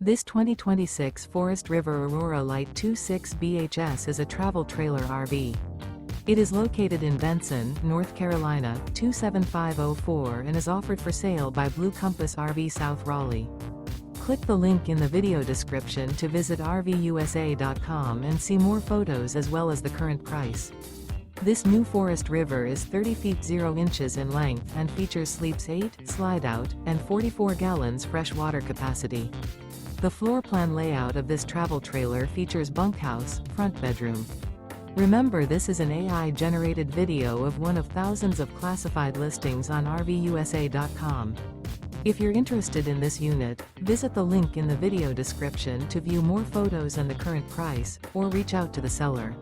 This 2026 Forest River Aurora Light 26 BHS is a travel trailer RV. It is located in Benson, North Carolina, 27504 and is offered for sale by Blue Compass RV South Raleigh. Click the link in the video description to visit RVUSA.com and see more photos as well as the current price. This new Forest River is 30 feet 0 inches in length and features sleeps 8, Slideout, and 44 gallons fresh water capacity. The floor plan layout of this travel trailer features bunkhouse, front bedroom. Remember, this is an AI-generated video of one of thousands of classified listings on RVUSA.com. If you're interested in this unit, visit the link in the video description to view more photos and the current price, or reach out to the seller.